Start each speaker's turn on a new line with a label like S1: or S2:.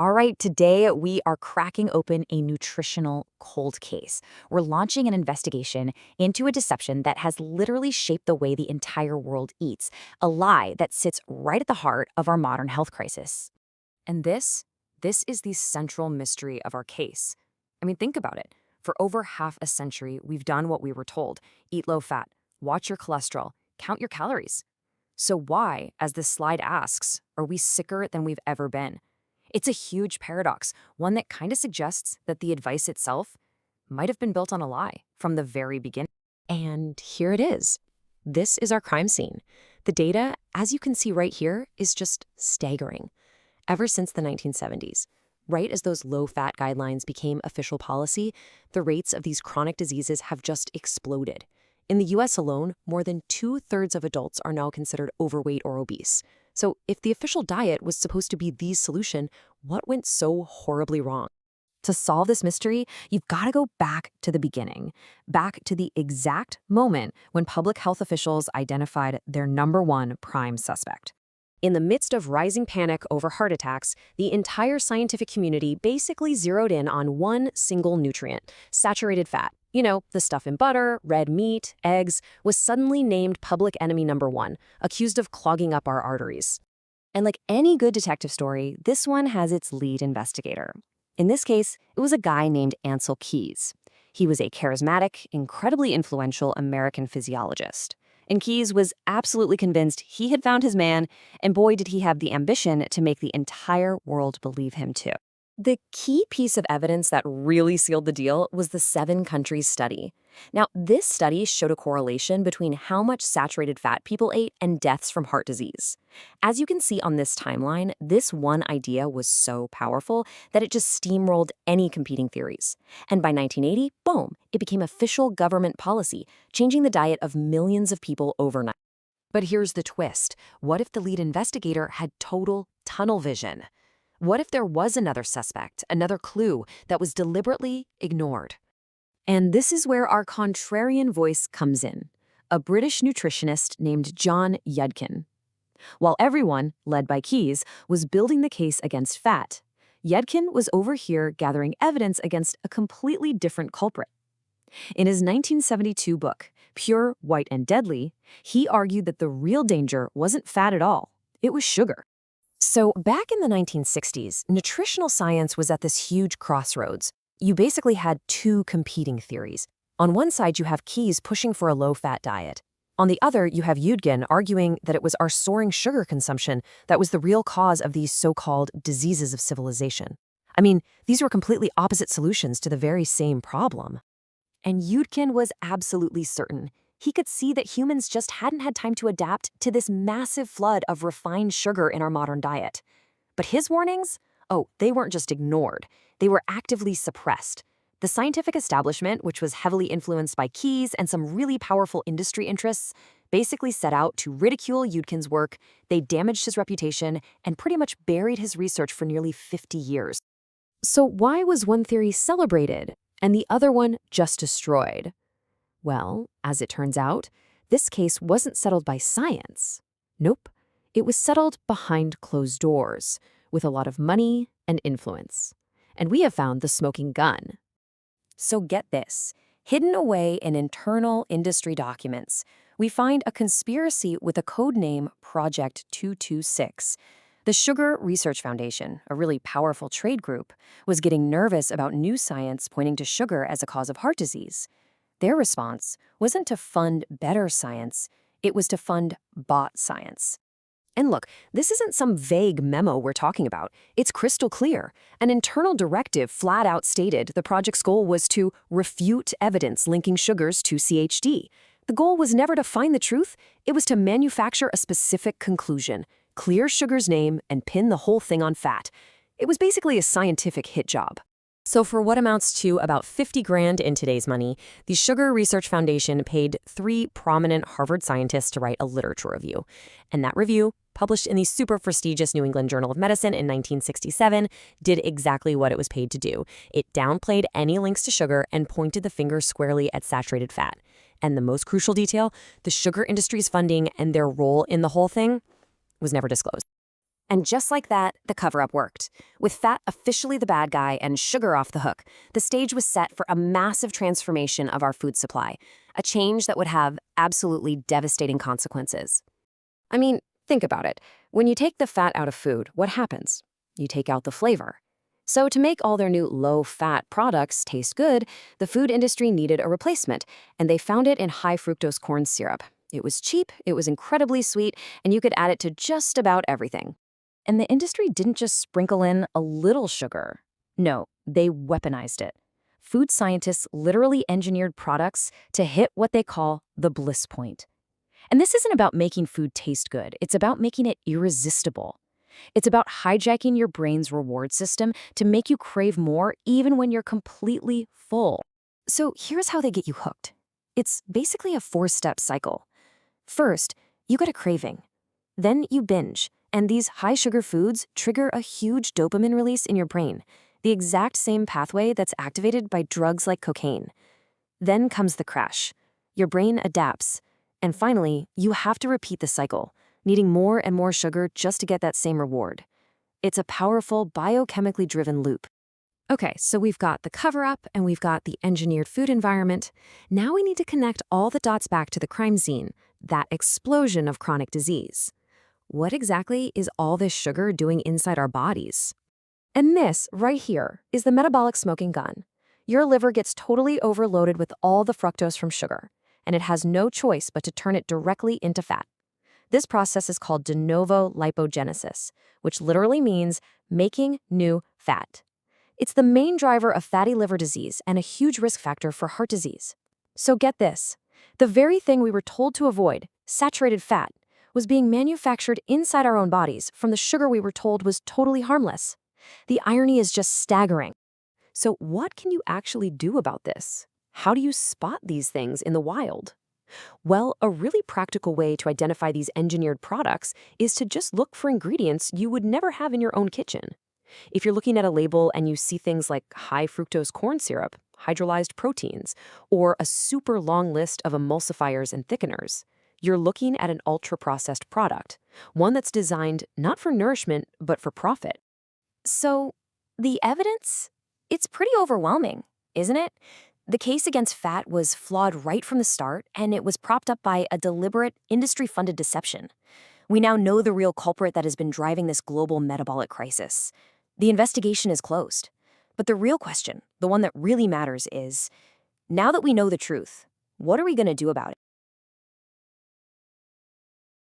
S1: All right, today we are cracking open a nutritional cold case. We're launching an investigation into a deception that has literally shaped the way the entire world eats, a lie that sits right at the heart of our modern health crisis. And this is the central mystery of our case. I mean, think about it. For over half a century, we've done what we were told: eat low fat, watch your cholesterol, count your calories. So why, as this slide asks, are we sicker than we've ever been? It's a huge paradox, one that kind of suggests that the advice itself might have been built on a lie from the very beginning.
S2: And here it is. This is our crime scene. The data, as you can see right here, is just staggering. Ever since the 1970s, right as those low-fat guidelines became official policy, the rates of these chronic diseases have just exploded. In the US alone, more than 2/3 of adults are now considered overweight or obese. So if the official diet was supposed to be the solution, what went so horribly wrong?
S1: To solve this mystery, you've got to go back to the beginning, back to the exact moment when public health officials identified their number one prime suspect.
S2: In the midst of rising panic over heart attacks, the entire scientific community basically zeroed in on one single nutrient: saturated fat. You know, the stuff in butter, red meat, eggs, was suddenly named public enemy number one, accused of clogging up our arteries.
S1: And like any good detective story, this one has its lead investigator. In this case, it was a guy named Ancel Keys. He was a charismatic, incredibly influential American physiologist. And Keys was absolutely convinced he had found his man, and boy did he have the ambition to make the entire world believe him too. The key piece of evidence that really sealed the deal was the 7 countries study. Now, this study showed a correlation between how much saturated fat people ate and deaths from heart disease. As you can see on this timeline, this one idea was so powerful that it just steamrolled any competing theories. And by 1980, boom, it became official government policy, changing the diet of millions of people overnight. But here's the twist. What if the lead investigator had total tunnel vision? What if there was another suspect, another clue that was deliberately ignored? And this is where our contrarian voice comes in: a British nutritionist named John Yudkin. While everyone, led by Keys, was building the case against fat, Yudkin was over here gathering evidence against a completely different culprit. In his 1972 book, Pure, White, and Deadly, he argued that the real danger wasn't fat at all. It was sugar. So back in the 1960s, nutritional science was at this huge crossroads. You basically had 2 competing theories. On one side, you have Keys pushing for a low-fat diet. On the other, you have Yudkin arguing that it was our soaring sugar consumption that was the real cause of these so-called diseases of civilization. I mean, these were completely opposite solutions to the very same problem. And Yudkin was absolutely certain. He could see that humans just hadn't had time to adapt to this massive flood of refined sugar in our modern diet. But his warnings? Oh, they weren't just ignored. They were actively suppressed. The scientific establishment, which was heavily influenced by Keys and some really powerful industry interests, basically set out to ridicule Yudkin's work. They damaged his reputation and pretty much buried his research for nearly 50 years. So why was one theory celebrated and the other one just destroyed? Well, as it turns out, this case wasn't settled by science. Nope, it was settled behind closed doors, with a lot of money and influence. And we have found the smoking gun. So get this. Hidden away in internal industry documents, we find a conspiracy with a code name Project 226. The Sugar Research Foundation, a really powerful trade group, was getting nervous about new science pointing to sugar as a cause of heart disease. Their response wasn't to fund better science, it was to fund bot science. And look, this isn't some vague memo we're talking about. It's crystal clear. An internal directive flat out stated the project's goal was to refute evidence linking sugars to CHD. The goal was never to find the truth, it was to manufacture a specific conclusion, clear sugar's name, and pin the whole thing on fat. It was basically a scientific hit job. So for what amounts to about 50 grand in today's money, the Sugar Research Foundation paid 3 prominent Harvard scientists to write a literature review. And that review, published in the super prestigious New England Journal of Medicine in 1967, did exactly what it was paid to do. It downplayed any links to sugar and pointed the finger squarely at saturated fat. And the most crucial detail, the sugar industry's funding and their role in the whole thing was never disclosed. And just like that, the cover-up worked. With fat officially the bad guy and sugar off the hook, the stage was set for a massive transformation of our food supply, a change that would have absolutely devastating consequences. I mean, think about it. When you take the fat out of food, what happens? You take out the flavor. So to make all their new low-fat products taste good, the food industry needed a replacement, and they found it in high-fructose corn syrup. It was cheap, it was incredibly sweet, and you could add it to just about everything. And the industry didn't just sprinkle in a little sugar. No, they weaponized it. Food scientists literally engineered products to hit what they call the bliss point. And this isn't about making food taste good, it's about making it irresistible. It's about hijacking your brain's reward system to make you crave more even when you're completely full. So here's how they get you hooked. It's basically a 4-step cycle. First, you get a craving. Then you binge, and these high-sugar foods trigger a huge dopamine release in your brain, the exact same pathway that's activated by drugs like cocaine. Then comes the crash. Your brain adapts, and finally, you have to repeat the cycle, needing more and more sugar just to get that same reward. It's a powerful, biochemically driven loop. Okay, so we've got the cover-up and we've got the engineered food environment. Now we need to connect all the dots back to the crime scene, that explosion of chronic disease. What exactly is all this sugar doing inside our bodies? And this, right here, is the metabolic smoking gun. Your liver gets totally overloaded with all the fructose from sugar, and it has no choice but to turn it directly into fat. This process is called de novo lipogenesis, which literally means making new fat. It's the main driver of fatty liver disease and a huge risk factor for heart disease. So get this, the very thing we were told to avoid, saturated fat, was being manufactured inside our own bodies from the sugar we were told was totally harmless. The irony is just staggering. So what can you actually do about this? How do you spot these things in the wild? Well, a really practical way to identify these engineered products is to just look for ingredients you would never have in your own kitchen. If you're looking at a label and you see things like high fructose corn syrup, hydrolyzed proteins, or a super long list of emulsifiers and thickeners, you're looking at an ultra-processed product, one that's designed not for nourishment, but for profit. So, the evidence? It's pretty overwhelming, isn't it? The case against fat was flawed right from the start, and it was propped up by a deliberate, industry-funded deception. We now know the real culprit that has been driving this global metabolic crisis. The investigation is closed. But the real question, the one that really matters is, now that we know the truth, what are we going to do about it?